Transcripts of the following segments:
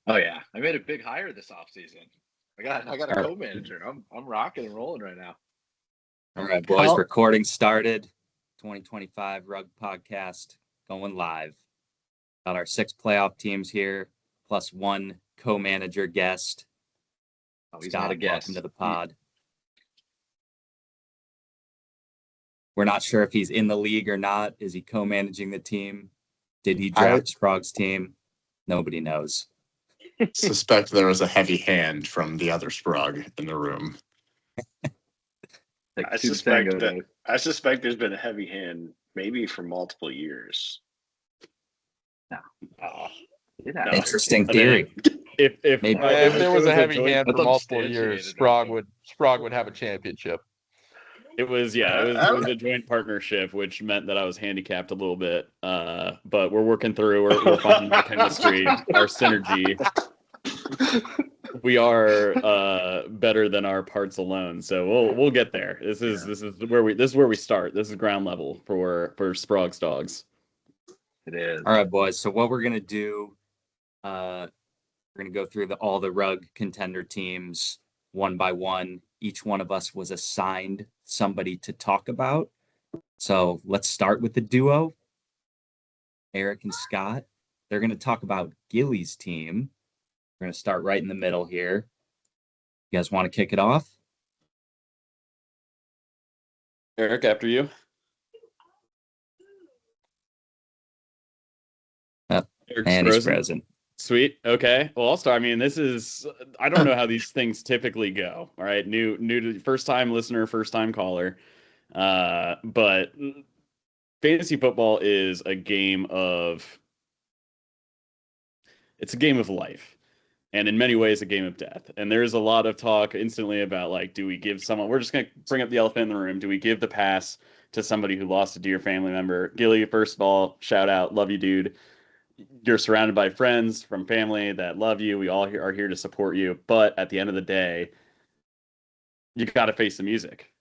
Oh yeah, I made a big hire this offseason. I got a All co-manager. I'm rocking and rolling right now. right, boys. Recording started. 2025 Rugg podcast going live. Got our 6 playoff teams here, plus 1 co-manager guest. Oh, he's not a Scott, welcome to guest. the pod. We're not sure if he's in the league or not. Is he co-managing the team? Did he draft Sprague's team? Nobody knows. Suspect there was a heavy hand from the other Sprague in the room. Like I suspect there's been a heavy hand, maybe for multiple years. No. No. Interesting theory. If there was a heavy hand for multiple unsubstantiated, years, Sprague would have a championship. It was a joint partnership, which meant that I was handicapped a little bit. But we're working through. We're finding our chemistry, our synergy. We are better than our parts alone, so we'll get there. This is where we start. This is ground level for Sprague's dogs. It is. All right, boys. So what we're gonna do, we're gonna go through all the Rugg contender teams one by one. Each one of us was assigned somebody to talk about. So let's start with the duo, Eric and Scott. They're gonna talk about Gilly's team. We're gonna start right in the middle here. You guys want to kick it off? Eric, after you. And he's frozen. Sweet. Okay. Well, I'll start. I mean, I don't know how these things typically go. All right. New to first time listener, first time caller. But fantasy football is a game of life. And in many ways, a game of death. And there's a lot of talk instantly about, like, do we give someone, we're just going to bring up the elephant in the room. Do we give the pass to somebody who lost a dear family member? Gilly, first of all, shout out. Love you, dude. You're surrounded by friends from family that love you. We all are here to support you. But at the end of the day, you got to face the music.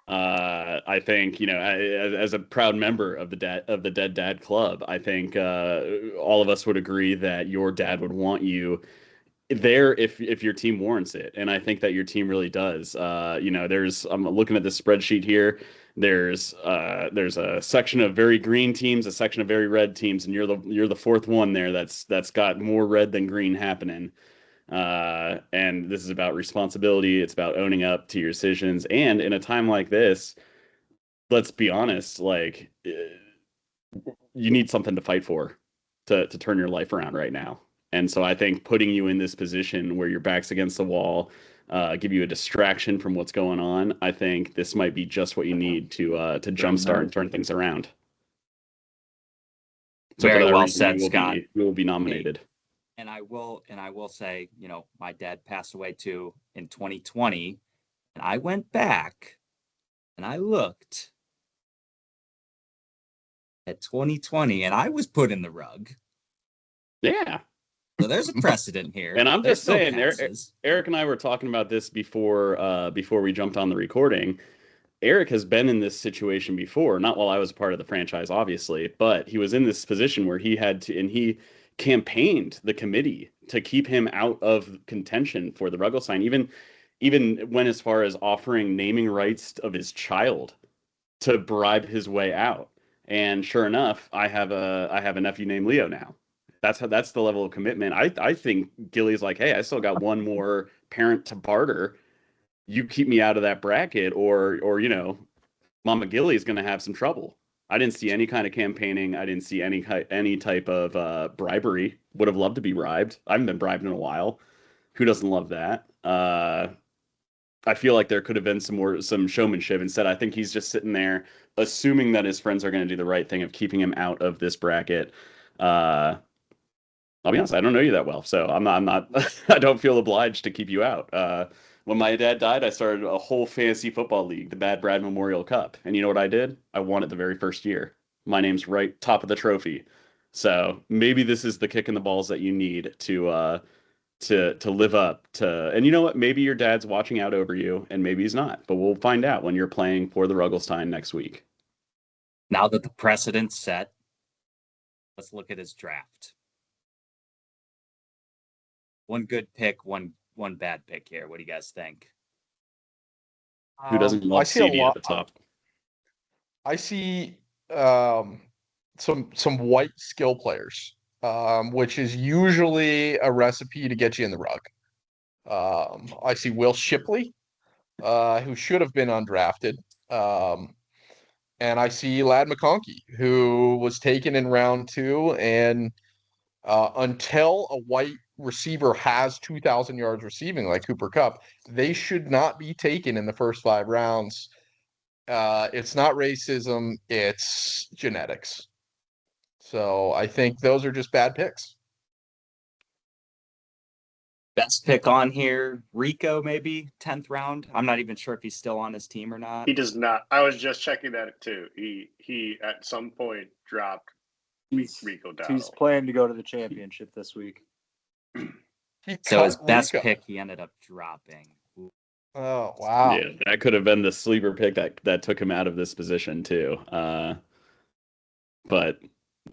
I think, as a proud member of the Dead Dad Club, I think all of us would agree that your dad would want you there if your team warrants it, and I think that your team really does. I'm looking at this spreadsheet here. There's a section of very green teams, a section of very red teams, and you're the fourth one there that's got more red than green happening. And this is about responsibility. It's about owning up to your decisions. And in a time like this, let's be honest, like, you need something to fight for to turn your life around right now. And so I think putting you in this position where your back's against the wall, give you a distraction from what's going on, I think this might be just what you need to jumpstart and turn things around. So very well said, Scott. You will be nominated. And I will say, my dad passed away too in 2020, and I went back and I looked at 2020, and I was put in the Rugg. Yeah. So there's a precedent here. And I'm just saying, Eric and I were talking about this before we jumped on the recording. Eric has been in this situation before, not while I was a part of the franchise, obviously, but he was in this position where he had to, and he campaigned the committee to keep him out of contention for the Ruggle sign, even went as far as offering naming rights of his child to bribe his way out. And sure enough, I have a nephew named Leo now. That's the level of commitment. I think Gilly's like, hey, I still got one more parent to barter. You keep me out of that bracket, or Mama Gilly is going to have some trouble. I didn't see any kind of campaigning. I didn't see any type of bribery. Would have loved to be bribed. I haven't been bribed in a while. Who doesn't love that? I feel like there could have been some showmanship. Instead, I think he's just sitting there assuming that his friends are going to do the right thing of keeping him out of this bracket. I'll be honest, I don't know you that well, so I'm not I don't feel obliged to keep you out. When my dad died, I started a whole fantasy football league, the Bad Brad Memorial Cup. And you know what I did? I won it the very first year. My name's right top of the trophy. So maybe this is the kick in the balls that you need to live up to. And you know what? Maybe your dad's watching out over you, and maybe he's not. But we'll find out when you're playing for the Rugglestein next week. Now that the precedent's set, let's look at his draft. One good pick, one bad pick here. What do you guys think? Who doesn't I love see a CD lot. at the top? I see some white skill players, which is usually a recipe to get you in the rug. I see Will Shipley, who should have been undrafted. And I see Lad McConkey, who was taken in round 2. And until a white receiver has 2,000 yards receiving like Cooper Kupp, they should not be taken in the first 5 rounds. It's not racism, it's genetics. So I think those are just bad picks. Best pick on here, Rico, maybe 10th round. I'm not even sure if he's still on his team or not. He does not. I was just checking that too. He at some point dropped Rico Dowdle. He's planning to go to the championship this week. So his best Rico. pick, he ended up dropping. Ooh. Oh wow! Yeah, that could have been the sleeper pick that took him out of this position too. But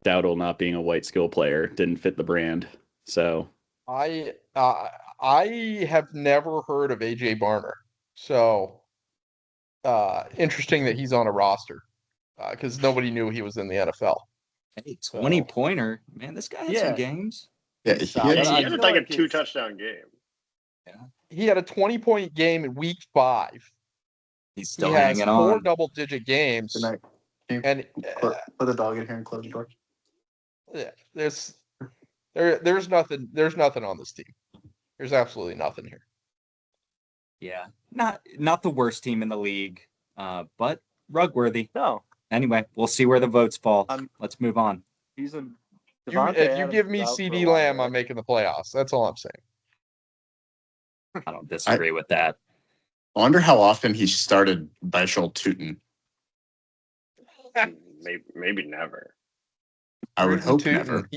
Dowdle not being a white skill player didn't fit the brand. So I have never heard of AJ Barner, so interesting that he's on a roster because nobody knew he was in the NFL. Hey, 20-pointer. Man, this guy had some Yeah. games. Yeah, He's he solid. had- He I had feel like a like 2 it's- touchdown game. He had a 20-point game in week 5. He's He still has hanging 4 on. double-digit games, Good night. and Put the dog in here and close the door. yeah, there's nothing on this team. There's absolutely nothing here. Yeah, not the worst team in the league, but rug worthy. No, Anyway, we'll see where the votes fall. Let's move on. he's a. If Devontae you Adams give is me out for a CD while, Lamb, right? I'm making the playoffs. That's all I'm saying. I don't disagree with that. I wonder how often he started Bishal Tootin. Maybe never. I would hope Tootin. never.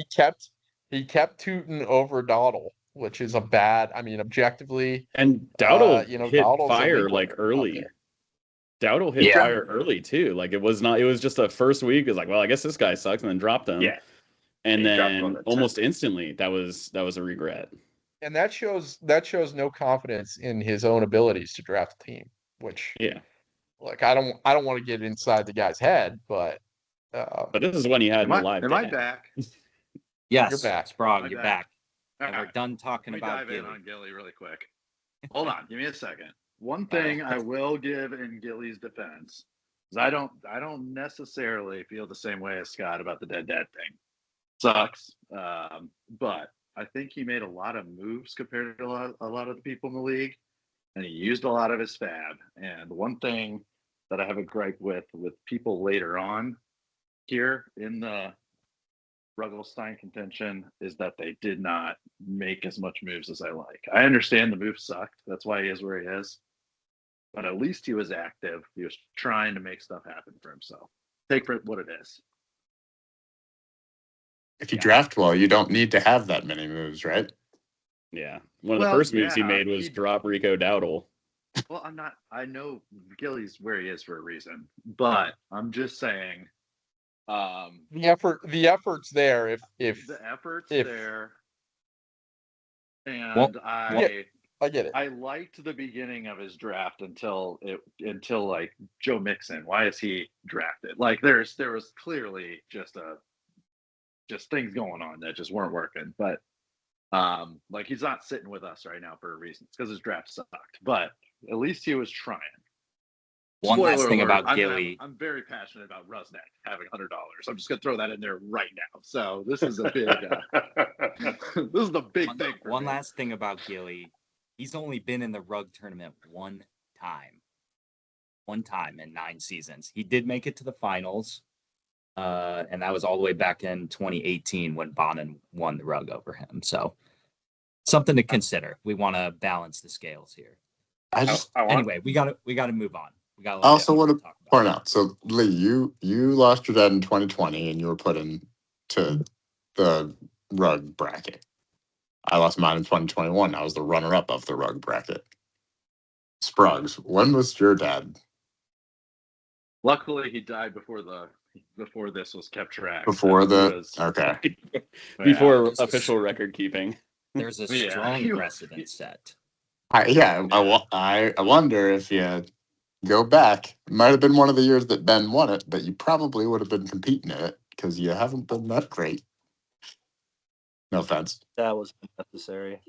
He kept Tootin over Dawdle, which is a bad. I mean, objectively, and Dowdle hit Dowdle's a fire league like winner out early. there. Dowdle hit Yeah. fire early too. Like it was just the first week. It was like, well, I guess this guy sucks, and then dropped him. Yeah. And He dropped him on then the almost 10th. instantly, that was a regret. And that shows no confidence in his own abilities to draft a team. Which, Yeah. like, I don't want to get inside the guy's head, but But this is when he had Am no I, live. am I data. back? Yes, You're back. Sprague, I'm you're back. back. And All we're right. done talking Let me about dive in Gilly. on Gilly really quick. Hold on, give me a second. One thing I will give in Gilly's defense is I don't necessarily feel the same way as Scott about the dead dad thing. Sucks, but I think he made a lot of moves compared to a lot of the people in the league, and he used a lot of his fab. And the one thing that I have a gripe with people later on here in the Rugglestein contention is that they did not make as much moves as I like. I understand the move sucked. That's why he is where he is. But at least he was active. He was trying to make stuff happen for himself. Take for what it is. If you draft well, you don't need to have that many moves, right? Yeah. One of the Well, first moves he yeah, made was drop Rico Dowdle. Well, I know Gilly's where he is for a reason, but I'm just saying the effort's there. If the effort's if- there. And Well, I get it. I liked the beginning of his draft until like Joe Mixon. Why is he drafted? Like there was clearly just things going on that just weren't working. But like he's not sitting with us right now for a reason. It's because his draft sucked. But at least he was trying. One Spoiler last thing alert, about Gilly. I'm very passionate about Rusnak having $100. I'm just gonna throw that in there right now. So this is a big this is the big thing. For One me. last thing about Gilly. He's only been in the Rugg tournament one time. One time in 9 seasons. He did make it to the finals. And that was all the way back in 2018 when Bonin won the Rugg over him. So something to consider. We want to balance the scales here. Anyway, we gotta move on. We got. I also want to point out. So Lee, you lost your dad in 2020, and you were put into the Rugg bracket. I lost mine in 2021. I was the runner-up of the Rugg bracket. Sprugs, when was your dad? Luckily, he died before this was kept track. Before So he the was- okay. Before Yeah. official record keeping. There's a Yeah. strong precedent set. I wonder if you go back. It might have been one of the years that Ben won it, but you probably would have been competing in it because you haven't been that great. No offense. That was unnecessary.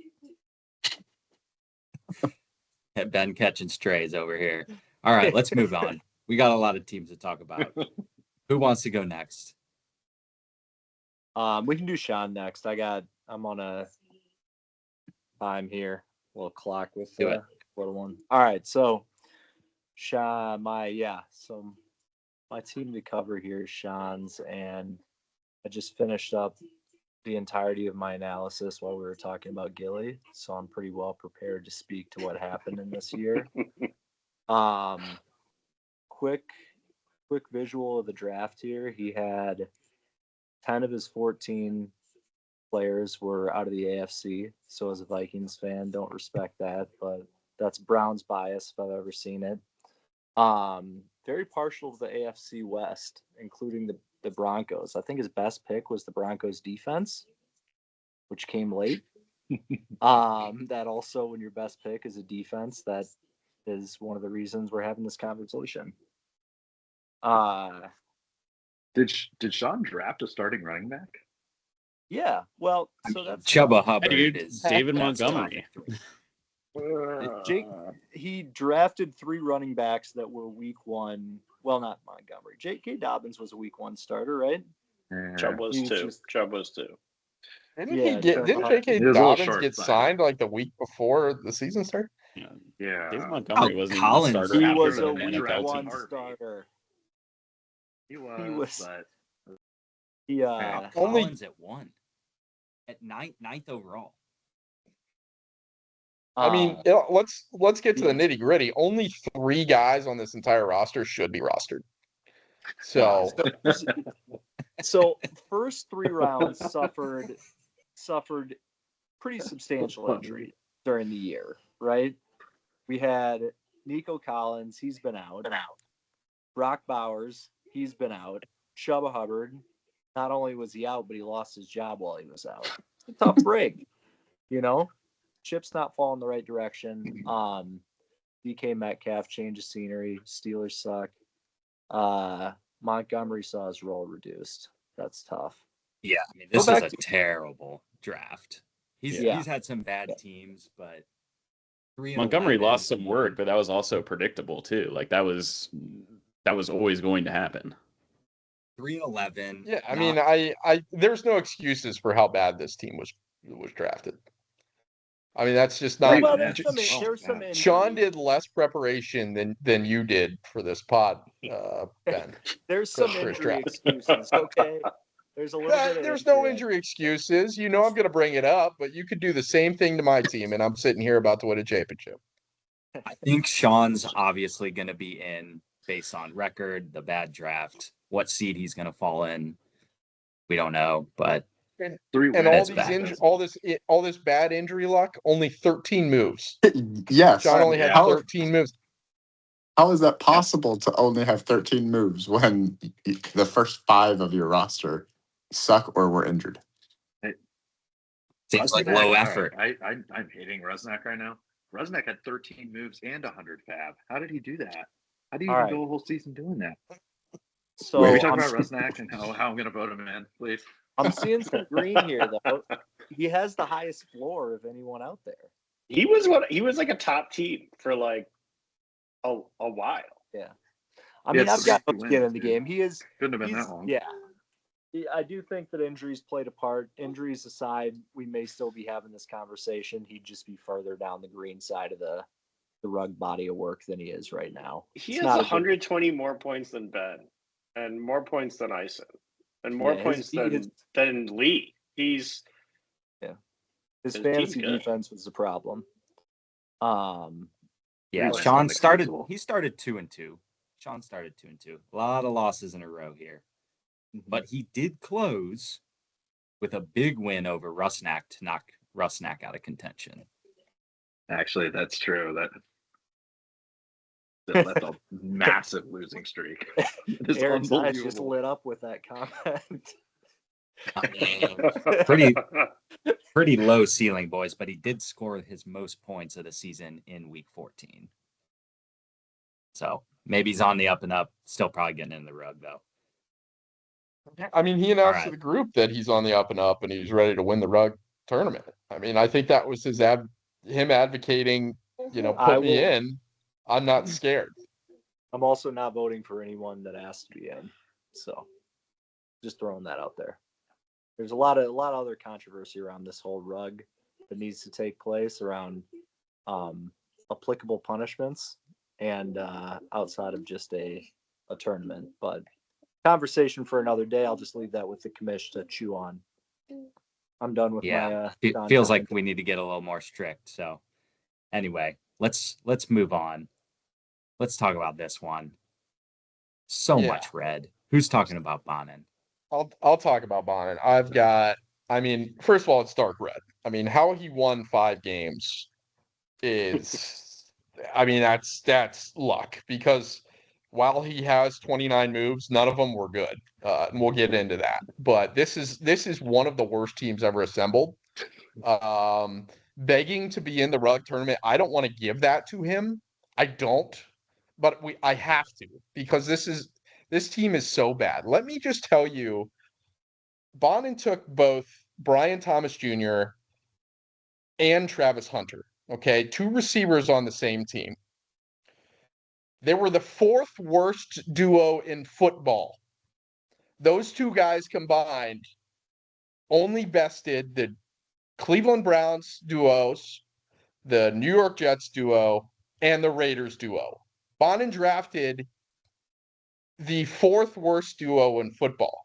Ben catching strays over here. All right, let's move on. We got a lot of teams to talk about. Who wants to go next? We can do Sean next. I'm on a time here. Little clock with Do it. quarter one. All right, so Sean, my team to cover here is Sean's, and I just finished up the entirety of my analysis while we were talking about Gilly, so I'm pretty well prepared to speak to what happened in this year. Quick visual of the draft here. He had 10 of his 14 players were out of the AFC. So as a Vikings fan, don't respect that, but that's Browns bias if I've ever seen it. Very partial to the AFC West, including the Broncos. I think his best pick was the Broncos defense, which came late. That also, when your best pick is a defense, that is one of the reasons we're having this conversation. Did Sean draft a starting running back? Yeah, well, so that's Chubba Hubbard Dude, is David that's Montgomery. top three. Jake. He drafted 3 running backs that were week 1. Well, not Montgomery. J.K. Dobbins was a week 1 starter, right? Chubb was He was 2. just- Chubb was 2. Yeah, Didn't Chubb- J.K. He was a little Dobbins get short-sighted. signed like the week before the season started? Yeah. David Montgomery Oh, wasn't Collins. even a starter He after was the a week NFL 1 team. starter. He was- was, but He Only Collins at 1. At ninth overall. I mean, let's get to the nitty gritty. Only 3 guys on this entire roster should be rostered. So so first 3 rounds suffered pretty substantial injury during the year, right? We had Nico Collins, he's been out. Brock Bowers, he's been out. Chubba Hubbard, not only was he out, but he lost his job while he was out. It's a tough break, you know? Chip's not falling the right direction. DK Metcalf, change of scenery. Steelers suck. Montgomery saw his role reduced. That's tough. Yeah, I mean, this Go is back a terrible draft. He's had some bad teams, but Montgomery lost some work, but that was also predictable too. Like that was always going to happen. 3-11. yeah, I mean, I there's no excuses for how bad this team was drafted. I mean, that's just not. Well, there's some injuries. Sean did less preparation than you did for this pod, Ben. There's some for his injury draft. excuses, okay? There's a little bit of There's no injury excuses. You know I'm going to bring it up, but you could do the same thing to my team, and I'm sitting here about to win a championship. I think Sean's obviously going to be in based on record, the bad draft, what seed he's going to fall in. We don't know, but And 3 all wins. these bad. all this bad injury luck, only 13 moves. Yes. Sean only had How- 13 moves. How is that possible to only have 13 moves when the first 5 of your roster suck or were injured? seems like Rusnak, low all right, effort. I'm hating Rusnak right now. Rusnak had 13 moves and 100 fab. How did he do that? How do you All even right. go a whole season doing that? So Can we talk I'm, about Rusnak and how I'm going to vote him in, please? I'm seeing some green here, though. He has the highest floor of anyone out there. He was like a top team for like a while. Yeah. I mean, I've got no skin in the game. He is. Couldn't have been that long. Yeah. I do think that injuries played a part. Injuries aside, we may still be having this conversation. He'd just be further down the green side of the Rugg body of work than he is right now. He It's has not a 120 more points than Ben, and more points than Ison, and more Yeah, points than Lee. His his team's fantasy good. defense was the problem. Yeah, Really Sean started. acceptable. He started 2-2. Sean started 2-2. A lot of losses in a row here, but he did close with a big win over Rusnak to knock Rusnak out of contention. Actually, that's true. That's a massive losing streak. It is Eric's eyes just unbelievable. lit up with that comment. Pretty Pretty low ceiling, boys, but he did score his most points of the season in week 14. So maybe he's on the up and up. Still probably getting in the Rugg, though. I mean, he announced to right. the group that he's on the up and up and he's ready to win the Rugg tournament. I mean, I think that was him advocating, put me in. I'm not scared. I'm also not voting for anyone that asked to be in. So just throwing that out there. There's a lot of other controversy around this whole Rugg that needs to take place around applicable punishments and outside of just a tournament. But conversation for another day. I'll just leave that with the commish to chew on. I'm done with my it feels like we need to get a little more strict. So anyway, let's move on. Let's talk about this one. So much red. Who's talking about Bonin? I'll talk about Bonin. First of all, it's dark red. I mean, how he won 5 games is, that's luck, because while he has 29 moves, none of them were good. And we'll get into that. But this is one of the worst teams ever assembled. Begging to be in the Rugg tournament, I don't want to give that to him. I don't, but I have to, because this team is so bad. Let me just tell you, Bonin took both Brian Thomas Jr. and Travis Hunter. Okay, 2 receivers on the same team. They were the 4th worst duo in football. Those 2 guys combined only bested the Cleveland Browns duos, the New York Jets duo, and the Raiders duo. Bonin drafted the 4th worst duo in football.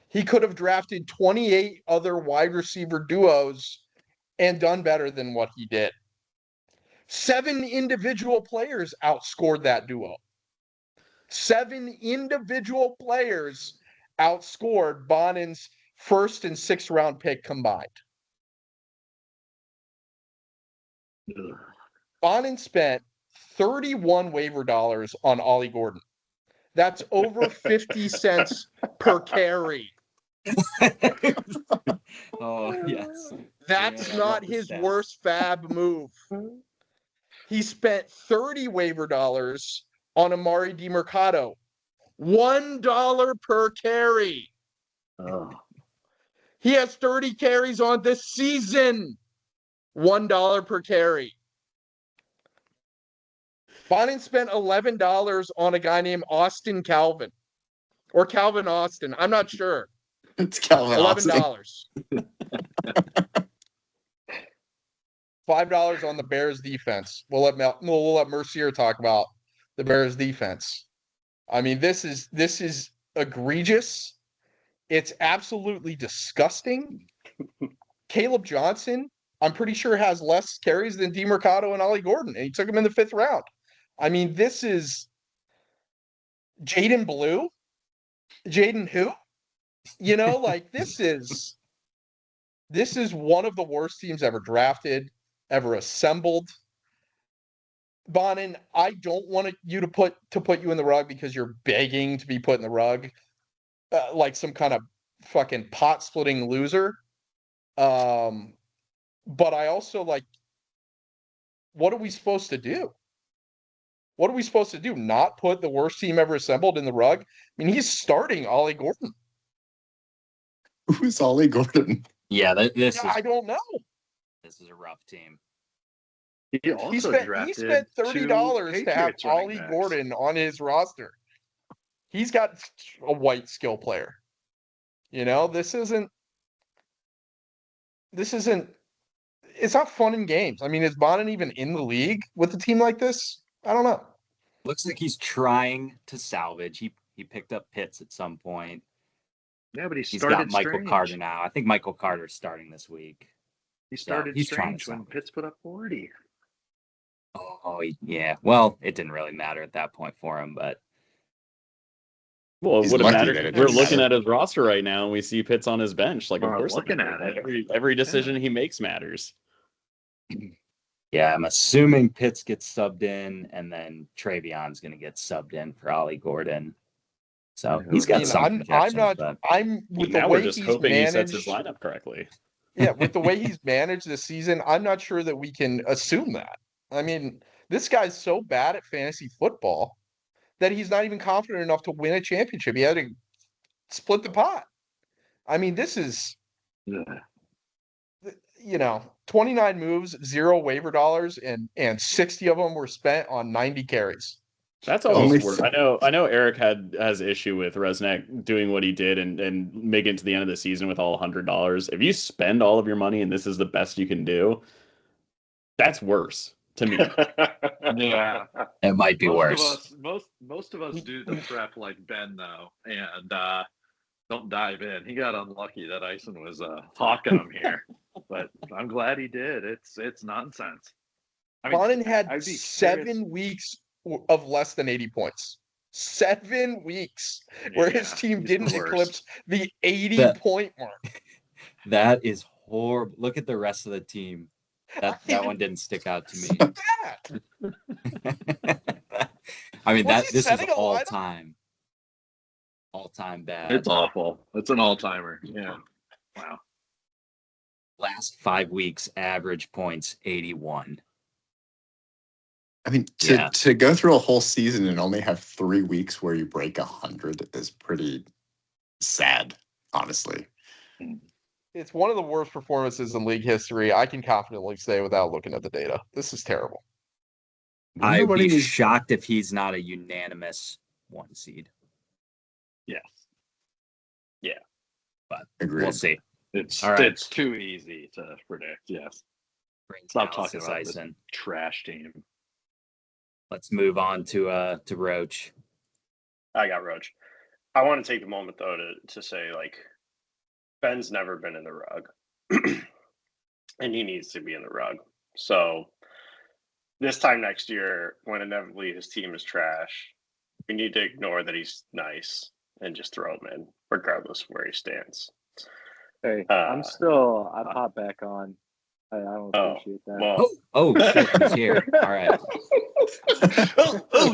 He could have drafted 28 other wide receiver duos and done better than what he did. 7 individual players outscored that duo. 7 individual players outscored Bonin's 1st and 6th round pick combined. Bonin spent 31 waiver dollars on Ollie Gordon. That's over 50 cents per carry. Oh, yes. That's not his worst fab move. He spent 30 waiver dollars on Amari DiMercato. $1 per carry. Oh. He has 30 carries on this season. $1 per carry. Bonin spent $11 on a guy named Austin Calvin. Or Calvin Austin. I'm not sure. It's Calvin $11. Austin. $5 on the Bears defense. We'll let Mercier talk about the Bears defense. I mean, this is egregious. It's absolutely disgusting. Caleb Johnson, I'm pretty sure, has less carries than DiMercato and Ollie Gordon, and he took him in the 5th round. I mean, this is Jaden Blue. Jaden who? This is one of the worst teams ever drafted, ever assembled. Bonin, I don't want you to put you in the Rugg because you're begging to be put in the Rugg, like some kind of fucking pot splitting loser. But I also what are we supposed to do? What are we supposed to do? Not put the worst team ever assembled in the Rugg? I mean, he's starting Ollie Gordon. Who's Ollie Gordon? Yeah, I don't know. This is a rough team. He also He spent $30 to have Ollie Gordon on his roster. He's got a white skill player. This isn't. It's not fun in games. I mean, is Bonin even in the league with a team like this? I don't know. Looks like he's trying to salvage. He picked up Pitts at some point. Yeah, but he's got Michael Carter now. I think Michael Carter's starting this week. He started he's strange when Pitts put up 40. Oh, yeah. Well, it didn't really matter at that point for him, but. Well, it would have mattered. We're looking at his roster right now, and we see Pitts on his bench. Of course, looking at it. Every decision he makes matters. Yeah, I'm assuming Pitts gets subbed in, and then Travion's going to get subbed in for Ollie Gordon. So he's got some projections. I'm with the now way we're just he's hoping managed, he sets his lineup correctly. Yeah, with the way he's managed this season, I'm not sure that we can assume that. I mean, this guy's so bad at fantasy football that he's not even confident enough to win a championship. He had to split the pot. I mean, this is, Yeah. 29 moves, 0 waiver dollars, and 60 of them were spent on 90 carries. That's Only almost worse. I know Eric has issue with Resnick doing what he did and making it to the end of the season with all $100. If you spend all of your money and this is the best you can do, that's worse to me. Yeah. It might be worse. Most of us do the prep like Ben though, and don't dive in. He got unlucky that Ison was hawking him here, but I'm glad he did. It's nonsense. I mean, Bonin had I'd be 7 curious- weeks of less than 80 points. 7 weeks where his Yeah, team he's didn't the worst. eclipse the 80 That- point mark. That is horrible. Look at the rest of the team. That one didn't stick out to me. Bad. I mean, Was he this is setting a all lineup? time bad. It's awful. It's an all timer. Yeah. Wow. Last 5 weeks, average points 81. I mean, Yeah. to go through a whole season and only have 3 weeks where you break 100 is pretty sad, honestly. It's one of the worst performances in league history. I can confidently say without looking at the data. This is terrible. Wonder I'd what be he needs- shocked if he's not a unanimous 1 seed. Yes. Agreed. We'll see. It's All right. it's too easy to predict. Yes. Bring Stop talking analysis about this Ison. trash team. Let's move on to Roach. I got Roach. I want to take the moment though to say like Ben's never been in the Rugg, and he needs to be in the Rugg. So this time next year, when inevitably his team is trash, we need to ignore that he's nice and just throw him in, regardless of where he stands. Hey, I popped back on. I don't Oh, appreciate that. well, Oh shit, he's here. All right.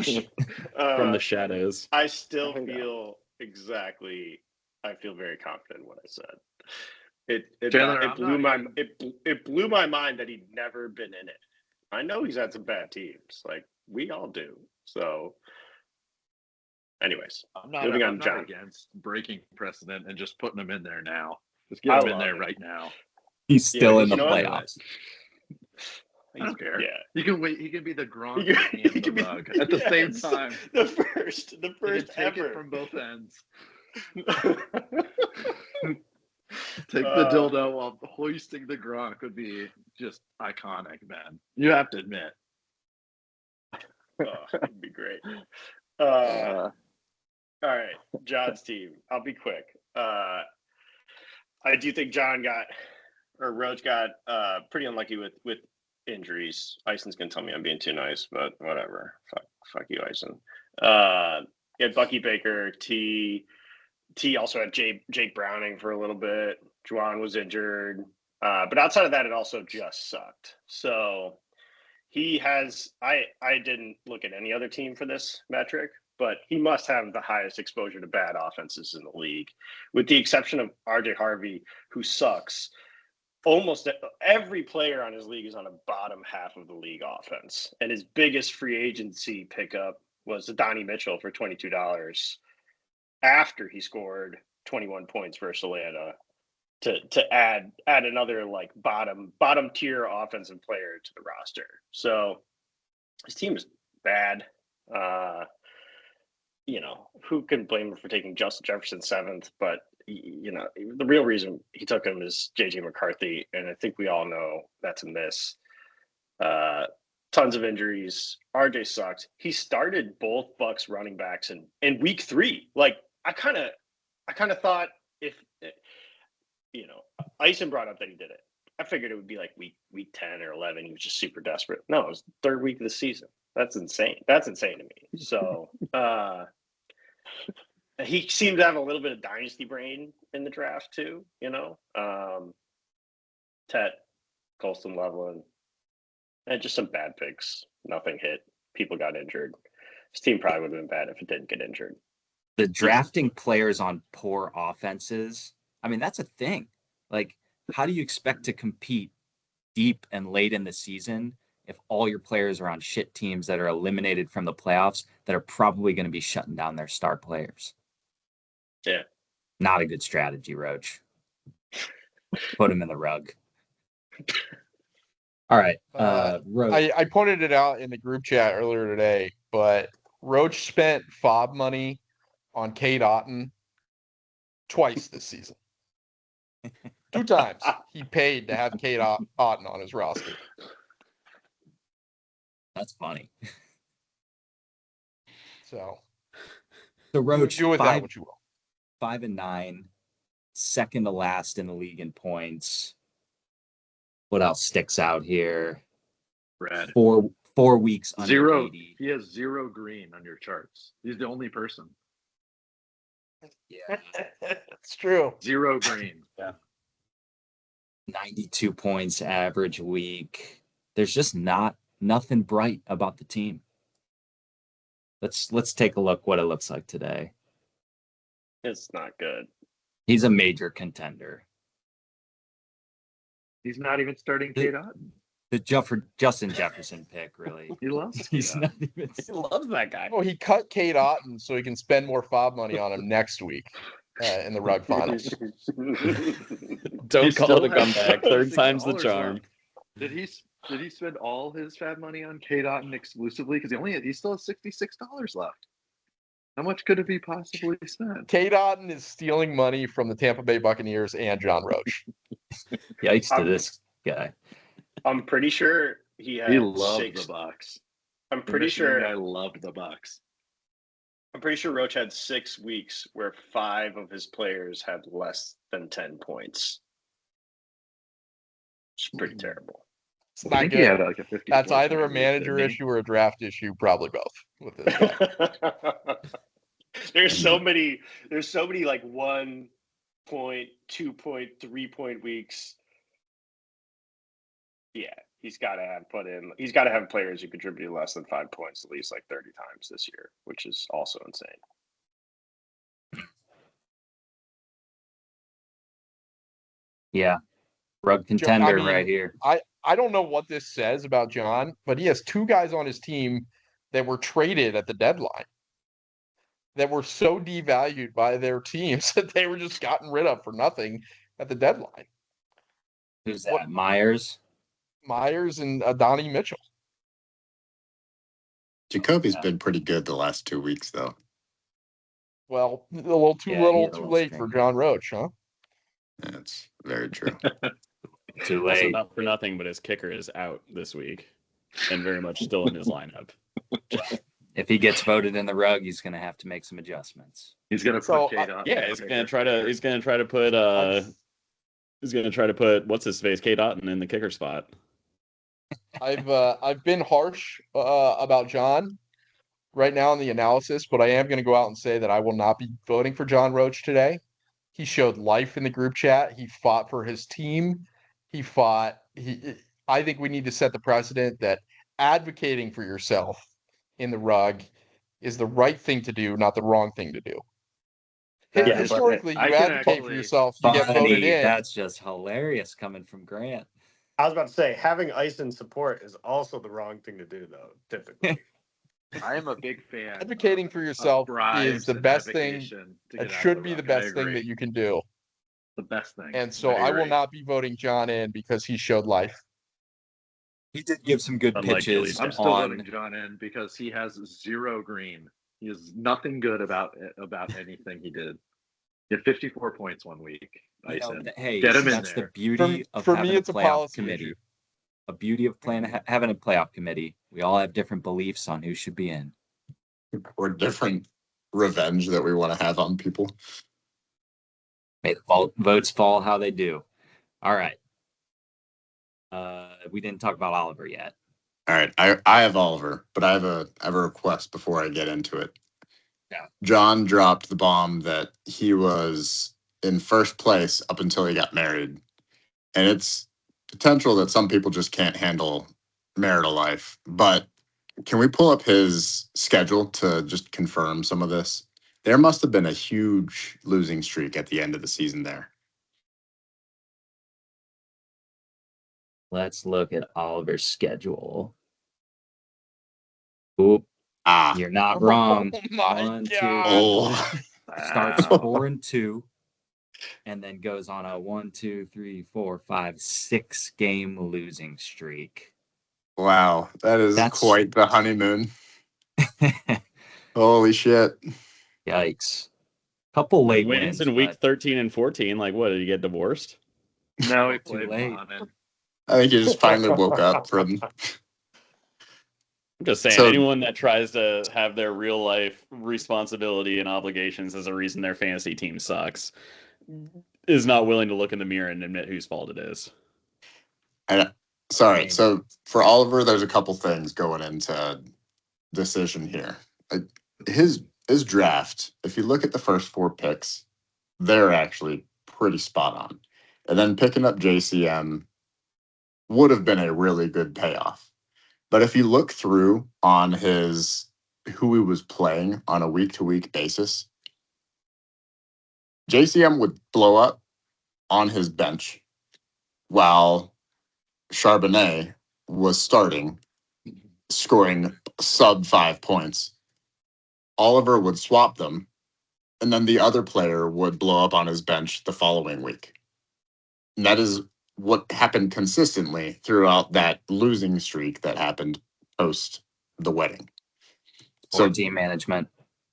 shit. From the shadows. I still I know. feel exactly. I feel very confident in what I said. It Chandler, it I'm blew not my it blew my mind that he'd never been in it. I know he's had some bad teams, like we all do. So, anyways, I'm not, Moving on, I'm not John. against breaking precedent and just putting him in there now. Just get I him in love there it. right now. He's still in you the know what? playoffs. I don't care. Yeah, You can wait. He can be the Gronk He and could the be- Rugg at the same yes, time. The first He can take ever it from both ends. Take the Uh, dildo while hoisting the Gronk would be just iconic, man. You have to admit. Oh, it'd be great. Uh, All right, John's team. I'll be quick. I do think Roach got pretty unlucky with injuries. Ison's gonna tell me I'm being too nice, but whatever. Fuck you, Ison. He had Bucky Baker. T also had Jake Browning for a little bit. Juwan was injured. But outside of that, it also just sucked. So he has I didn't look at any other team for this metric, but he must have the highest exposure to bad offenses in the league, with the exception of RJ Harvey, who sucks. Almost every player on his league is on a bottom half of the league offense. And his biggest free agency pickup was Donnie Mitchell for $22 after he scored 21 points versus Atlanta to add another like bottom tier offensive player to the roster. So his team is bad. Who can blame him for taking Justin Jefferson 7th? But the real reason he took him is JJ McCarthy, and I think we all know that's a miss. Tons of injuries. RJ sucks. He started both Bucks running backs in week 3. Like I kind of thought if Ison brought up that he did it. I figured it would be like week 10 or 11. He was just super desperate. No, it was the 3rd week of the season. That's insane. That's insane to me. So he seemed to have a little bit of dynasty brain in the draft too. Tet, Colston Loveland, and just some bad picks. Nothing hit. People got injured. His team probably would have been bad if it didn't get injured. The drafting players on poor offenses, I mean, that's a thing. Like how do you expect to compete deep and late in the season if all your players are on shit teams that are eliminated from the playoffs that are probably going to be shutting down their star players? Yeah. Not a good strategy, Roach. Put him in the rug. All right. Roach. I pointed it out in the group chat earlier today, but Roach spent fob money on Kate Otten twice this season. 2 times he paid to have Kate Otten on his roster. That's funny. So Roach, do with that what you will. 5-9, second to last in the league in points. What else sticks out here? Red. 4 weeks under 0. 80. He has 0 green on your charts. He's the only person. Yeah. It's true. 0 green. Yeah. 92 points average week. There's just nothing bright about the team. Let's take a look what it looks like today. It's not good. He's a major contender. He's not even starting Kate Otten. The Justin Jefferson pick, really. He loves Kate He's Otten. not even. He loves that guy. Oh, he cut Kate Otten so he can spend more fob money on him next week in the Rugg finals. Don't He call still it a has comeback. Third time's the $6 charm. left. Did he spend all his fab money on Kate Otten exclusively? Because he still has $66 left. How much could it be possibly spent? Kate Otten is stealing money from the Tampa Bay Buccaneers and John Roach. Yikes to this guy. I'm pretty sure he had He loved 6. the Bucks. I'm The pretty Michigan sure. guy loved the Bucks. I'm pretty sure Roach had 6 weeks where 5 of his players had less than 10 points. It's pretty terrible. It's I not think he had good. like a 50. That's either a manager issue or a draft issue, probably both with this guy. There's so many like 1 point, 2 point, 3 point weeks. Yeah, he's got to have players who contributed less than 5 points at least like 30 times this year, which is also insane. Yeah. Rug contender mean, right here. I don't know what this says about John, but he has 2 guys on his team that were traded at the deadline that were so devalued by their teams that they were just gotten rid of for nothing at the deadline. Who's that? Myers and Donnie Mitchell. Jacoby's been pretty good the last 2 weeks, though. Well, a little too late for John Roach, huh? That's very true. Too Also, late. not for nothing, but his kicker is out this week and very much still in his lineup. If he gets voted in the Rug, he's going to have to make some adjustments. He's gonna put Kate Otten. Yeah, he's gonna try to put what's his face, Kate Otten in the kicker spot. I've been harsh about John right now in the analysis, but I am going to go out and say that I will not be voting for John Roach today. He showed life in the group chat. He fought for his team. I think we need to set the precedent that advocating for yourself in the Rug is the right thing to do, not the wrong thing to do. Yeah, Historically, you I can advocate for actually- yourself, you get voted Funny, in. that's just hilarious coming from Grant. I was about to say, having ice in support is also the wrong thing to do, though, typically. I am a big fan. Advocating for of yourself bribes is the and best thing. advocation to get It out of should the be the Rug. I best thing agree. that you can do. The best thing. And so I will not be voting John in because he showed life. He did give some good Unlike pitches Gillies. I'm still on. voting John in because he has 0 green. He has nothing good about anything he did. He had 54 points 1 week. You know, Bison. hey, Get him in that's the there. beauty of For having me, it's a playoff policy committee. issue. A beauty of having a playoff committee. We all have different beliefs on who should be in. Or different revenge that we want to have on people. May the votes fall how they do. All right. We didn't talk about Oliver yet. All right, I have Oliver, but I have a request before I get into it. Yeah. John dropped the bomb that he was in first place up until he got married, and it's potential that some people just can't handle marital life. But can we pull up his schedule to just confirm some of this? There must have been a huge losing streak at the end of the season there. Let's look at Oliver's schedule. Oop, Ah, you're not wrong. Oh my 1, 2, God. 3, 4. oh, Starts Wow. 4-2, and then goes on a 1, 2, 3, 4, 5, 6 game losing streak. wow, that is That's- quite the honeymoon. Holy shit! Yikes. Couple late Wins wins in week but 13 and 14. Like, what? Did he get divorced? No, he Too played late. Monin. I think he just finally woke up from. I'm just saying, So- anyone that tries to have their real life responsibility and obligations as a reason their fantasy team sucks is not willing to look in the mirror and admit whose fault it is. Sorry. mean- So for Oliver, there's a couple things going into decision here. His draft. If you look at the first 4 picks, they're actually pretty spot on. And then picking up JCM would have been a really good payoff. But if you look through on who he was playing on a week to week basis, JCM would blow up on his bench while Charbonnet was starting, scoring sub 5 points. Oliver would swap them, and then the other player would blow up on his bench the following week. And that is what happened consistently throughout that losing streak that happened post the wedding. Poor So team management.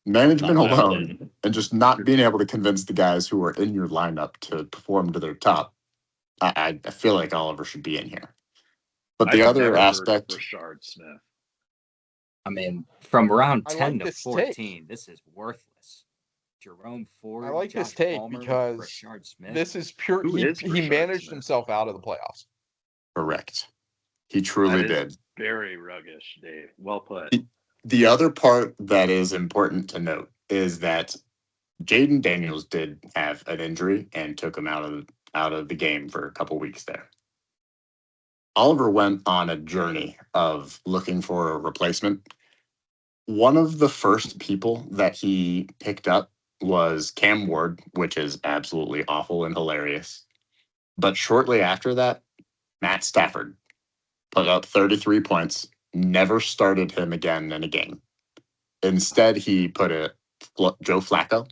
management Not dialed alone in. and just not being able to convince the guys who are in your lineup to perform to their top, I feel like Oliver should be in here. But the I've other never aspect, heard Rashard Smith. I mean, from round I 10 like to this 14, this is worthless. Jerome Ford, I like Josh this take Palmer, because Rashard Smith. this is pure. Who He is Rashard managed Smith? himself out of the playoffs. correct. He truly That is did. very ruggish, Dave. Well put. The other part that is important to note is that Jaden Daniels did have an injury and took him out of the game for a couple weeks there. Oliver went on a journey of looking for a replacement. One of the first people that he picked up was Cam Ward, which is absolutely awful and hilarious. But shortly after that, Matt Stafford put up 33 points, never started him again in a game. Instead, he put Joe Flacco.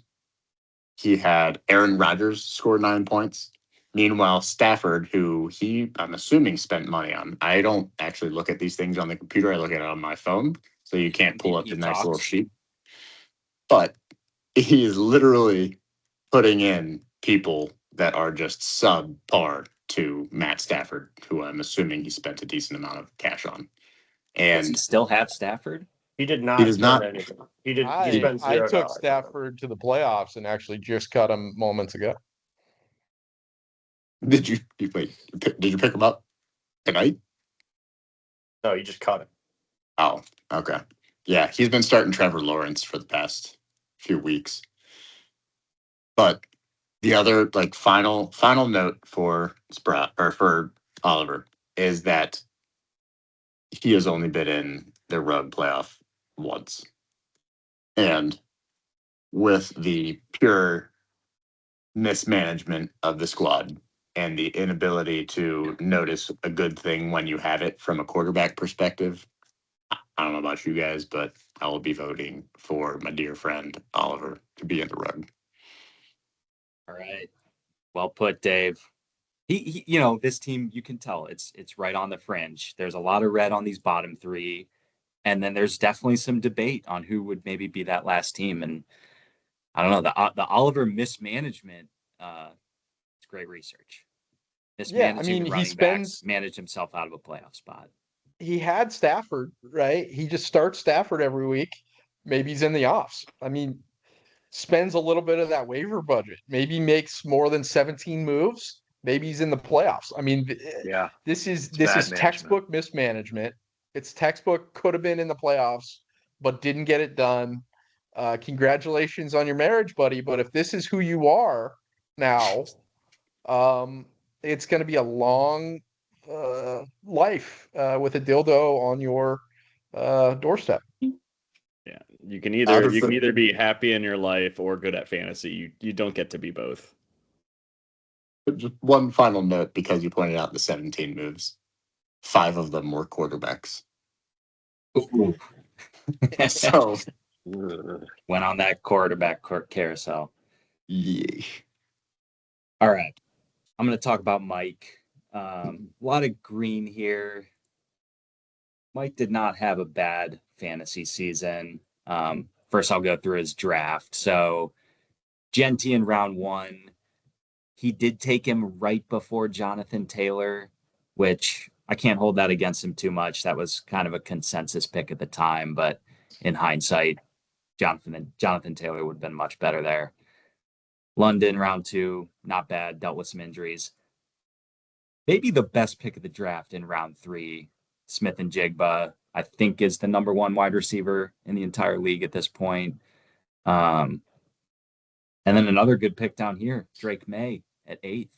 He had Aaron Rodgers score 9 points. Meanwhile, Stafford, who I'm assuming spent money on. I don't actually look at these things on the computer. I look at it on my phone. So you can't pull up the MVP nice little talks. sheet. But he is literally putting in people that are just subpar to Matt Stafford, who I'm assuming he spent a decent amount of cash on. Does he And still have Stafford? He did not He does spend not. anything. He did. He I spent $0. took on him. Stafford to the playoffs and actually just cut him moments ago. Did you wait? Did you pick him up tonight? No, you just cut him. Oh, okay. Yeah, he's been starting Trevor Lawrence for the past few weeks. But the other final note for for Oliver is that he has only been in the Rugg playoff once. And with the pure mismanagement of the squad and the inability to notice a good thing when you have it from a quarterback perspective, I don't know about you guys, but I will be voting for my dear friend Oliver to be in the Rugg. All right. Well put, Dave. He this team, you can tell it's right on the fringe. There's a lot of red on these bottom 3. And then there's definitely some debate on who would maybe be that last team. And I don't know, the Oliver mismanagement, it's great research. Yeah, I Mismanaging mean, the he running spends. backs, managed himself out of a playoff spot. He had Stafford, right? He just starts Stafford every week. Maybe he's in the offs. I mean, spends a little bit of that waiver budget. Maybe makes more than 17 moves. Maybe he's in the playoffs. I mean, Yeah. this is bad management. textbook mismanagement. It's textbook could have been in the playoffs, but didn't get it done. Congratulations on your marriage, buddy. But if this is who you are now, it's going to be a long life with a dildo on your doorstep. Yeah, you can Out either of be happy in your life or good at fantasy. You don't get to be both. Just one final note, because you pointed out the 17 moves. 5 of them were quarterbacks. Ooh. So, Went on that quarterback carousel. yeah. All right. I'm going to talk about Mike. A lot of green here. Mike did not have a bad fantasy season. First, I'll go through his draft. So, Genty in round 1. He did take him right before Jonathan Taylor, which I can't hold that against him too much. That was kind of a consensus pick at the time, but in hindsight, Jonathan Taylor would have been much better there. London, round 2, not bad, dealt with some injuries. Maybe the best pick of the draft in round 3, Smith and Jigba, I think is the number 1 wide receiver in the entire league at this point. And then another good pick down here, Drake May at 8th.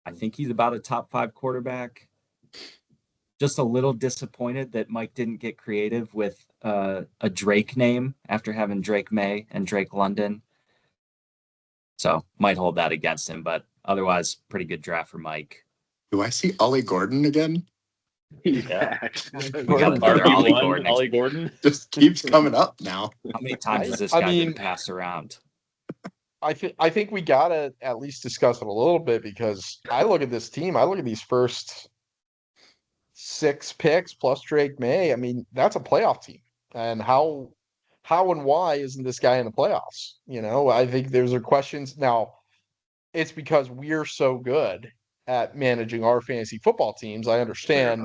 I think he's about a top 5 quarterback. Just a little disappointed that Mike didn't get creative with a Drake name after having Drake May and Drake London. So might hold that against him, but otherwise pretty good draft for Mike. Do I see Ollie Gordon again? Yeah. We got another Ollie Gordon. Ollie Gordon. Just keeps coming up now. How many times has this I guy mean- been passed around? I think we gotta at least discuss it a little bit because I look at this team. I look at these first 6 picks plus Drake May. I mean, that's a playoff team, and how and why isn't this guy in the playoffs? You know, I think there's questions now. It's because we're so good at managing our fantasy football teams. I understand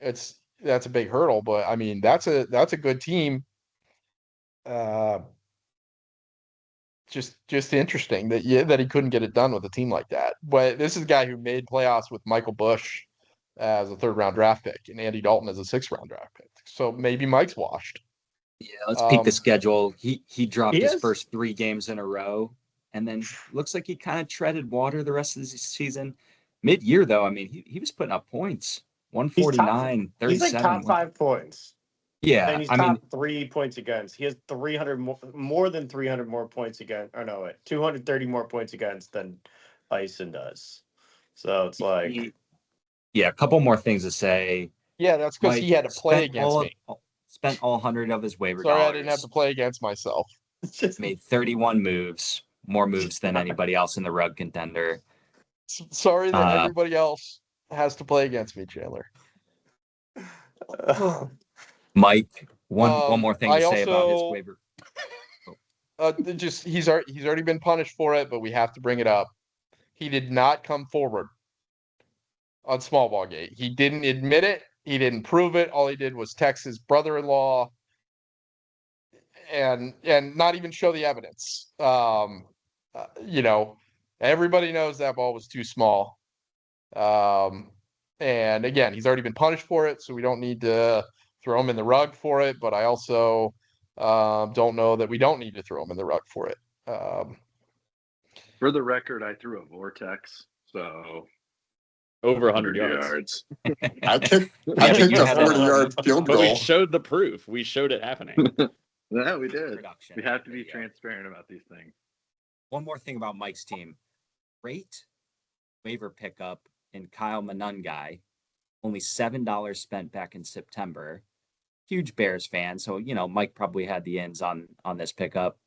Clearly. that's a big hurdle, but I mean that's a good team. Just interesting that he couldn't get it done with a team like that. But this is a guy who made playoffs with Michael Bush as a 3rd round draft pick and Andy Dalton as a 6th round draft pick. So maybe Mike's washed. Yeah, let's peek the schedule. He dropped He his has- first 3 games in a row, and then looks like he kind of treaded water the rest of the season. Mid-year, though, I mean, he was putting up points. 149, He's 37. like top 5 points. Yeah, And he's I top mean, 3 points against. He has 300 more than 300 more points against. Or no, 230 more points against than Bison does. So it's like yeah, a couple more things to say. Yeah, that's because he Mike had to play spent against me. Spent all 100 of his waiver Sorry, dollars. I didn't have to play against myself. it's just Made 31 moves, more moves than anybody else in the Rugg contender. Sorry that everybody else has to play against me, Chandler. Mike, one more thing I to say about his also- waiver. He's already been punished for it, but we have to bring it up. He did not come forward on small ball gate. He didn't admit it. He didn't prove it. All he did was text his brother-in-law and not even show the evidence. You know, everybody knows that ball was too small. And again, he's already been punished for it, so we don't need to throw him in the rug for it. But I also don't know that we don't need to throw him in the rug for it. For the record, I threw a vortex, so Over 100 yards. I kicked but you a had 40-yard field But we goal. showed the proof. We showed it happening. Yeah, we did. Production We have to be video. transparent about these things. One more thing about Mike's team. Great waiver pickup in Kyle Manungai. Only $7 spent back in September. Huge Bears fan, so Mike probably had the ins on this pickup.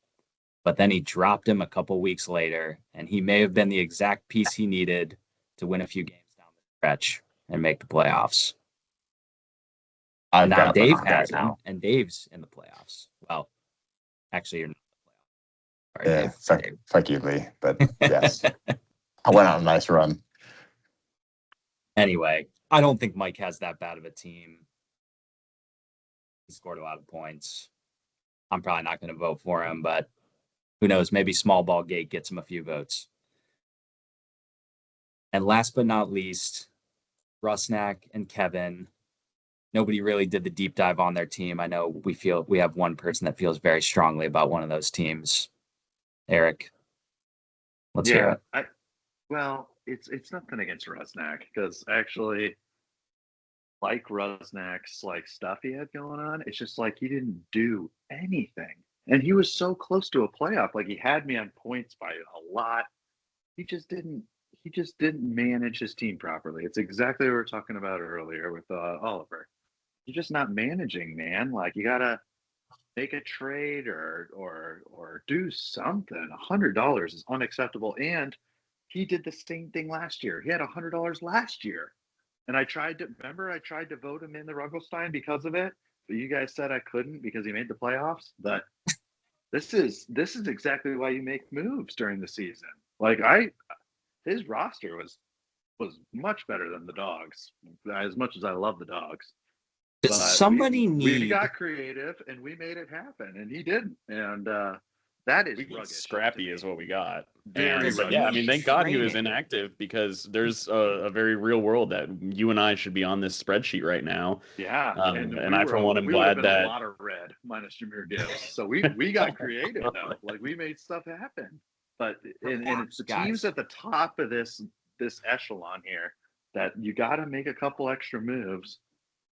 But then he dropped him a couple weeks later, and he may have been the exact piece he needed to win a few games down the stretch and make the playoffs. I've Now got Dave that guy has him, and Dave's in the playoffs. Well, actually, you're not in the playoffs. Sorry, Yeah, Dave. fuck you, Lee. But yes, I went on a nice run. Anyway, I don't think Mike has that bad of a team. He scored a lot of points. I'm probably not going to vote for him, but who knows? Maybe Small Ball Gate gets him a few votes. And last but not least, Rusnak and Kevin. Nobody really did the deep dive on their team. I know we have one person that feels very strongly about one of those teams. Eric, let's hear it. Well, it's nothing against Rusnak because actually, like Rusnak's stuff he had going on, it's just he didn't do anything, and he was so close to a playoff. He had me on points by a lot. He just didn't. he just didn't manage his team properly. It's exactly what we were talking about earlier with Oliver. You're just not managing, man. Like you gotta make a trade or do something. $100 is unacceptable. And he did the same thing last year. He had $100 last year. And I tried to vote him in the Ruggelstein because of it, but you guys said I couldn't because he made the playoffs. But this is exactly why you make moves during the season. Like his roster was much better than the Dogs. As much as I love the Dogs, Does but somebody we need? got creative and we made it happen, and he didn't. And that is We got ruggish to scrappy me. is what we got. Very And, ruggish. yeah, I mean, thank God he was Training. inactive because there's a very real world that you and I should be on this spreadsheet right now. Yeah, And I, for one, am we would have glad been that a lot of red minus Jameer Gibbs. So we got creative though. Like we made stuff happen. But and it's the teams Guys. at the top of this echelon here that you got to make a couple extra moves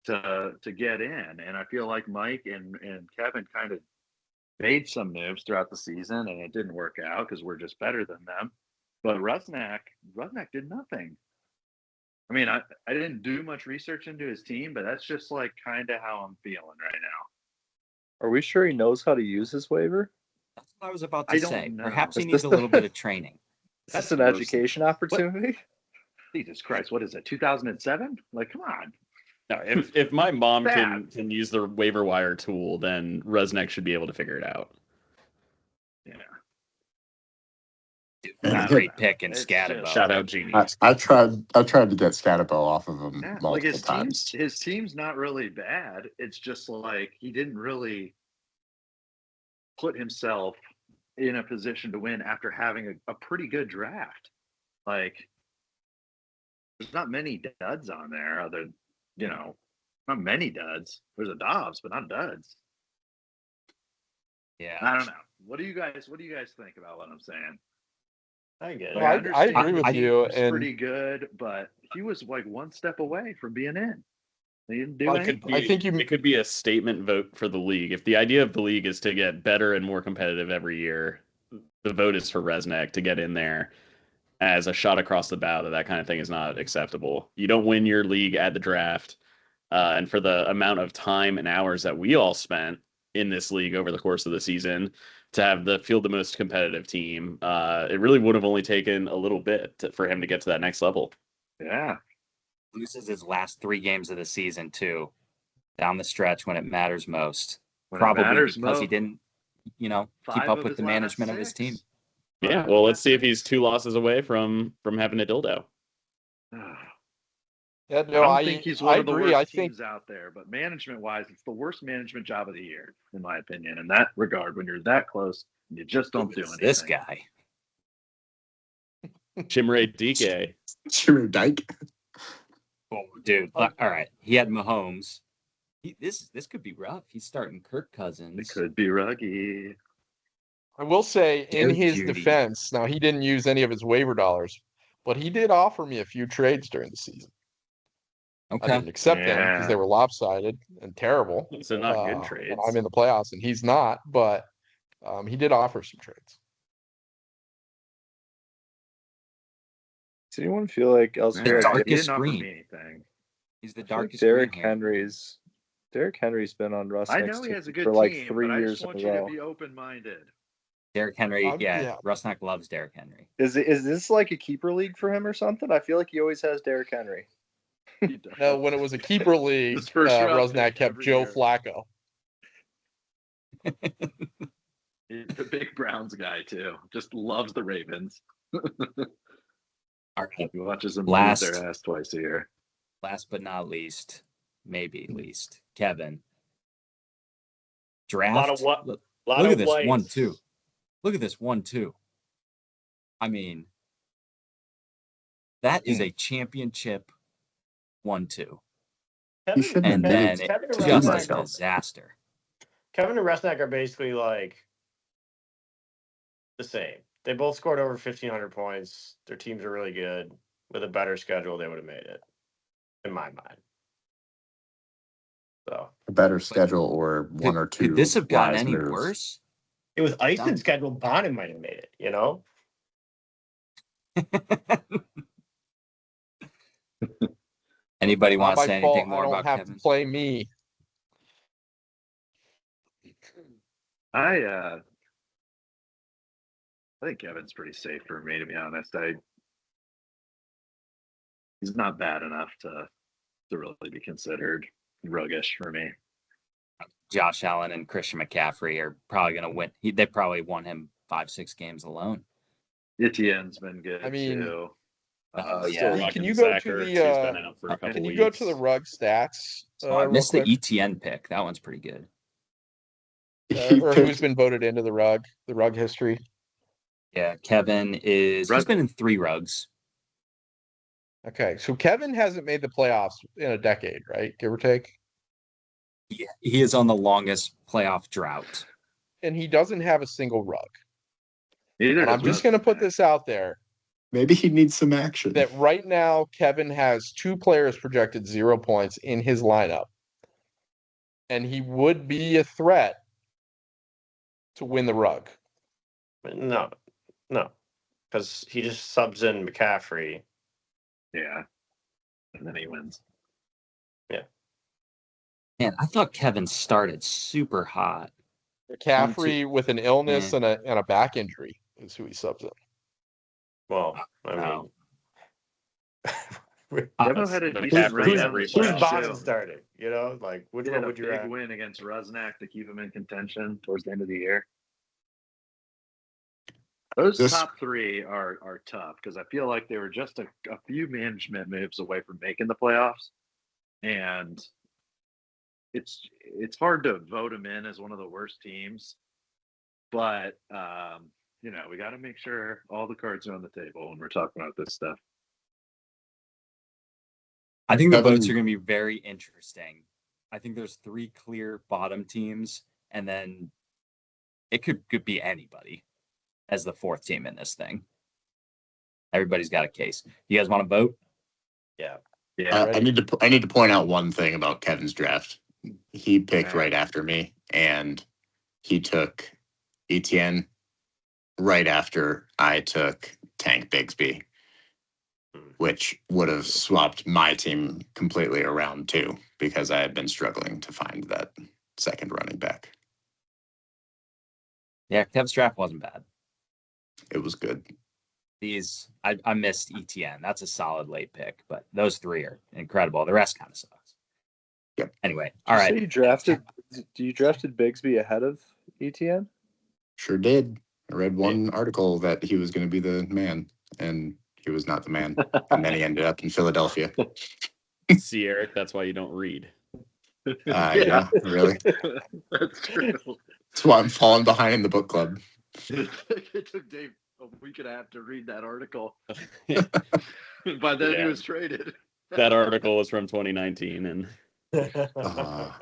to get in. And I feel like Mike and Kevin kind of made some moves throughout the season, and it didn't work out because we're just better than them. But Rusnak did nothing. I mean, I didn't do much research into his team, but that's just like kind of how I'm feeling right now. Are we sure he knows how to use his waiver? That's what I was about I to don't say. know. Perhaps he Is needs this a the- little bit of training. Is That's this an most- education opportunity? Jesus Christ, what is it? 2007? Like, come on. no, if my mom Bad. can use the waiver wire tool, then Rusnak should be able to figure it out. Yeah. Great pick in It's Scatterbo. just- Shout out Genie. I tried to get Scatterbo off of him Yeah, like multiple times. his team's not really bad. It's just like he didn't really put himself in a position to win after having a pretty good draft. Like there's not many duds on there other, not many duds. There's a Dobbs, but not duds. Yeah. I don't know. What do you guys think about what I'm saying? I get it. Well, I understand agree with the team you, was and- pretty good, but he was like one step away from being in. They didn't do I anything. I think you- it could be a statement vote for the league. If the idea of the league is to get better and more competitive every year, the vote is for Resnick to get in there as a shot across the bow. That kind of thing is not acceptable. You don't win your league at the draft, and for the amount of time and hours that we all spent in this league over the course of the season to have the field the most competitive team, it really would have only taken a little bit for him to get to that next level. Yeah. Loses his last 3 games of the season too, down the stretch when it matters most. When it Probably matters because he most. didn't, keep 5 up of with his the last management of his 6. team. Yeah, well, let's see if he's 2 losses away from having a dildo. Yeah, I no, don't think he's one I of the agree. worst I think teams out there, but management-wise, it's the worst management job of the year, in my opinion. In that regard, when you're that close, you just don't do anything. This guy. Chimray DK. Jimmy Dyke. Oh, dude. All right. He had Mahomes. This could be rough. He's starting Kirk Cousins. It could be Ruggy. I will say in Derek his Judy. defense, now he didn't use any of his waiver dollars, but he did offer me a few trades during the season. I Okay. didn't accept them because Yeah. they were lopsided and terrible. So not good and trades. I'm in the playoffs and he's not, but he did offer some trades. Does anyone feel like elsewhere? dark- He darkest didn't offer green. me anything. He's the I feel like darkest Derrick green here. Henry's been on Russ I next know he team has a good for like team, 3 but I years just in want a you to row. be open-minded. Derrick Henry, yeah. Yeah. Rusnak loves Derrick Henry. Is this like a keeper league for him or something? I feel like he always has Derrick Henry. He does. No, when it was a keeper league, His first round Rusnak pick kept every Joe year. Flacco. He's the big Browns guy too. Just loves the Ravens. All right. He watches them beat Last- their ass twice a year. Last but not least, maybe least, Kevin. Draft. Lot of what? Look, Lot look of at this whites. 1-2. Look at this 1-2. I mean, that is a championship 1-2. Kevin, shouldn't And have then did Kevin it's and just a Rusnak- disaster. Kevin and Rusnak are basically like the same. They both scored over 1,500 points. Their teams are really good. With a better schedule, they would have made it, in my mind. So A better schedule or one or two. Could this have gotten wise any moves. worse? it was Done. Ison's schedule. Bonnet might have made it. Anybody Not want to my say fault. anything I more don't about have Kevin? to play me. I think Kevin's pretty safe for me, to be honest. He's not bad enough to really be considered ruggish for me. Josh Allen and Christian McCaffrey are probably going to win. They probably won him 5-6 games alone. Etienne's been good I mean, too. Oh, Still yeah. Lee, rocking can you go Zach to Ertz, the who's been out for a couple can you weeks. go to the Rugg stats I real missed quick? the ETN pick. That one's pretty good. He Or who's picked been voted into the Rugg history? Yeah, Kevin he's been in 3 rugs. Okay, so Kevin hasn't made the playoffs in a decade, right? Give or take. He is on the longest playoff drought. And he doesn't have a single Rugg. Neither And I'm does just going to put Rusnak. this out there maybe he needs some action. that right now Kevin has 2 players projected 0 points in his lineup. And he would be a threat to win the Rugg. No, because he just subs in McCaffrey. Yeah. And then he wins. Man, I thought Kevin started super hot. McCaffrey with an illness Yeah. and a back injury is who he subs in. Well, I mean, Devo had a McCaffrey decent run every down the who's stretch, Boston too. starting? You know, like which He one had a would you big rather? win against Rusnak to keep him in contention towards the end of the year. Those This- top 3 are tough because I feel like they were just a few management moves away from making the playoffs, and it's hard to vote them in as one of the worst teams, but we got to make sure all the cards are on the table when we're talking about this stuff. I think the Kevin- votes are going to be very interesting. I think there's 3 clear bottom teams, and then it could be anybody as the 4th team in this thing. Everybody's got a case. You guys want to vote? Yeah. Yeah, I need to point out one thing about Kevin's draft. He picked All right after me, and he took Etienne right after I took Tank Bigsby, which would have swapped my team completely around too, because I had been struggling to find that second running back. Yeah, Kev's draft wasn't bad. It was good. I missed ETN. That's a solid late pick, but those 3 are incredible. The rest kind of sucks. Yep. Anyway, Did all you right. say you drafted Bigsby ahead of ETN? Sure did. I read one article that he was going to be the man, and he was not the man. And then he ended up in Philadelphia. See, Eric, that's why you don't read. Yeah, really. That's true. That's why I'm falling behind in the book club. It took Dave a week and a half to read that article. By then he Yeah. was traded. That article was from 2019, and Uh,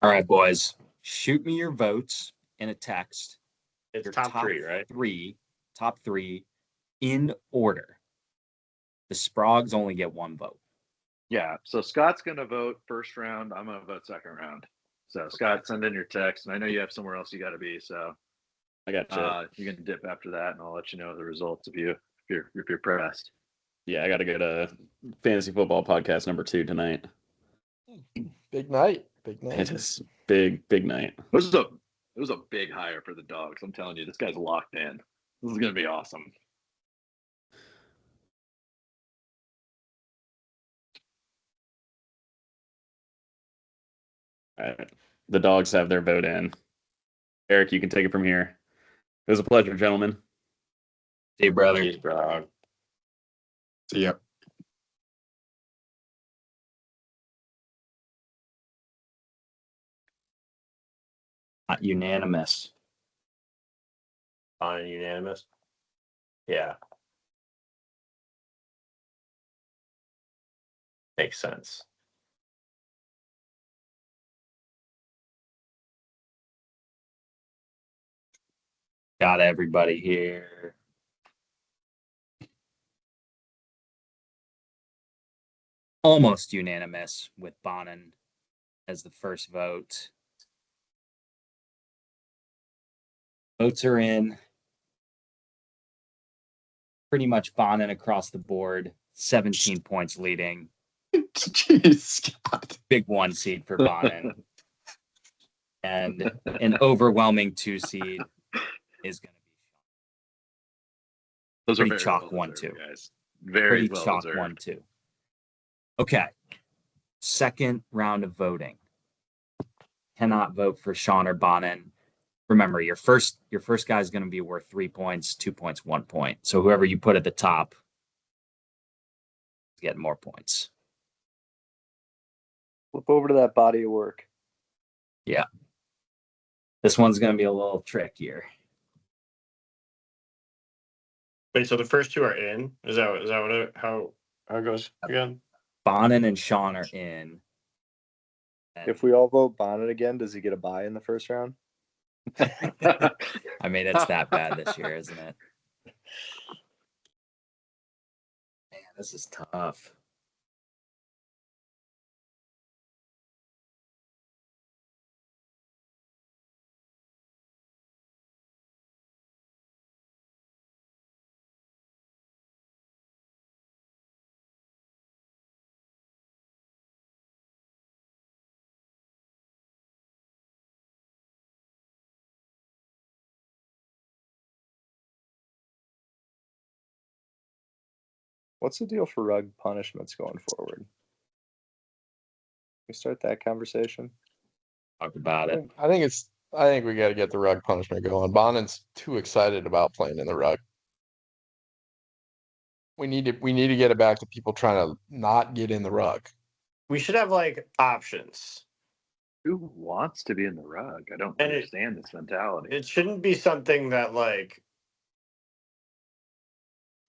All right, boys. Shoot me your votes in a text. It's Your top 3, right? Top three in order. The Sprogs only get 1 vote. Yeah. So Scott's going to vote first round. I'm going to vote second round. So Scott, send in your text. And I know you have somewhere else you got to be. So I got you. you can dip after that, and I'll let you know the results if you're pressed. Yeah, I got to go to fantasy football podcast number 2 tonight. Big night. Big night. It is big night. It was a big hire for the Dogs. I'm telling you, this guy's locked in. This is going to be awesome. All right. The Dogs have their vote in. Eric, you can take it from here. It was a pleasure, gentlemen. See you, brother. Jeez, bro. so, yep. Not unanimous. On unanimous. Yeah. Makes sense. Got everybody here. Almost unanimous with Bonin as the first vote. Votes are in. pretty much Bonin across the board, 17 points leading. Jeez, Scott. Big 1 seed for Bonin. And an overwhelming 2 seed is going to be Those pretty are very chalk well 1-2. deserved, guys. Very Pretty well chalk deserved. 1-2. Okay. Second round of voting. Cannot vote for Sean or Bonin. Remember, your first guy is going to be worth 3 points, 2 points, 1 point. So whoever you put at the top is getting more points. Flip over to that body of work. Yeah. This one's going to be a little trickier. Wait, so the first 2 are in? Is that what how it goes again? Bonin and Sean are in. And, If we all vote Bonnet again, does he get a bye in the first round? I mean, it's that bad this year, isn't it? Man, this is tough. What's the deal for Rugg punishments going forward? We start that conversation. Talk about it. I think we got to get the Rugg punishment going. Bonin's too excited about playing in the Rugg. We need to get it back to people trying to not get in the Rugg. We should have like options. Who wants to be in the Rugg? I don't And understand this mentality. It shouldn't be something that like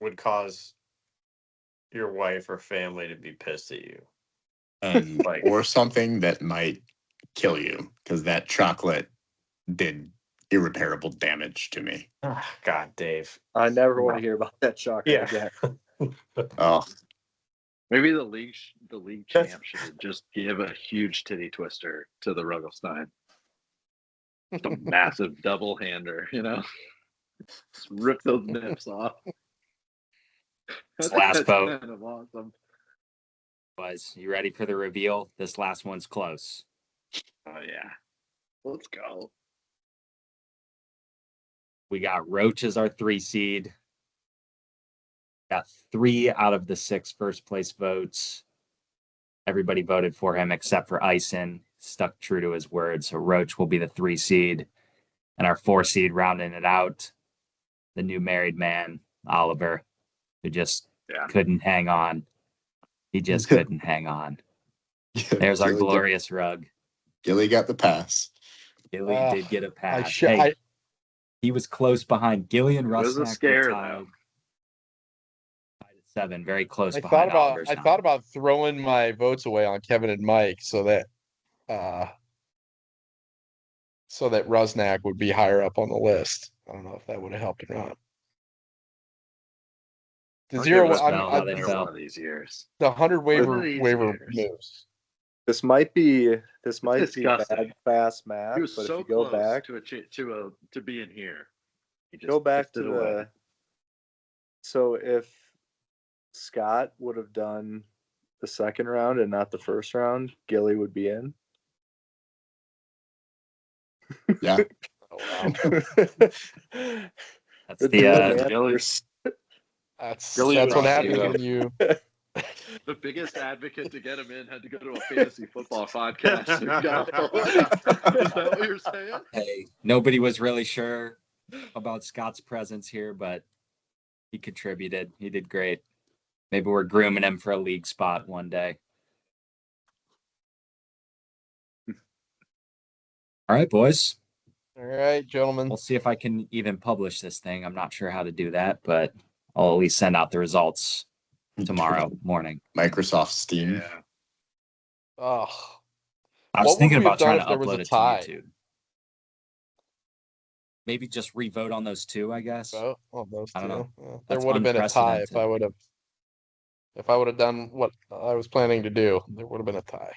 would cause your wife or family to be pissed at you. And Like- or something that might kill you, because that chocolate did irreparable damage to me. God, Dave. I never want to hear about that chocolate Yeah. again. Oh, Maybe the league That's- champ should just give a huge titty twister to the Ruggelstein. A massive double hander, Just rip those nips off. I think Last that's vote. kind of awesome. Was you ready for the reveal? This last one's close. Oh yeah. Let's go. We got Roach as our 3 seed. Got 3 out of the 6 first place votes. Everybody voted for him except for Ison. Stuck true to his word. So Roach will be the 3 seed. And our 4 seed rounding it out, the new married man, Oliver, who just couldn't hang on. He just couldn't hang on. There's our Gilly glorious Rugg. Gilly got the pass. Gilly did get a pass. He was close behind. Gilly and It was a Rusnak scare, were tied though. at 7, very close I behind thought Oliver's about I thought about throwing my votes away on Kevin and Mike so that Rusnak would be higher up on the list. I don't know if that would have helped or not. The I'll give zero, us I'm, Bell, I'm, how they One fell. of these years. the 100 One of these waiver years. moves. This might be disgusting. bad fast math, He was but so if you go close back, to being here. He just go back pissed to it away. the. So if Scott would have done the second round and not the first round, Gilly would be in. Yeah. Oh, wow. That's The the dual Gilly- managers. That's Gilly what Ross, happens duo. when you. The biggest advocate to get him in had to go to a fantasy football podcast. Is that what you're saying? Hey, nobody was really sure about Scott's presence here, but he contributed. He did great. Maybe we're grooming him for a league spot one day. All right, boys. All right, gentlemen. We'll see if I can even publish this thing. I'm not sure how to do that, but I'll at least send out the results tomorrow morning. Microsoft Steam. Yeah. Oh, I was What would thinking we have about trying to done if there was upload a it tie? to YouTube. Maybe just re-vote on those 2, I guess. well, those I don't two. know. There That's would have been a tie if unprecedented. I would have done what I was planning to do. There would have been a tie.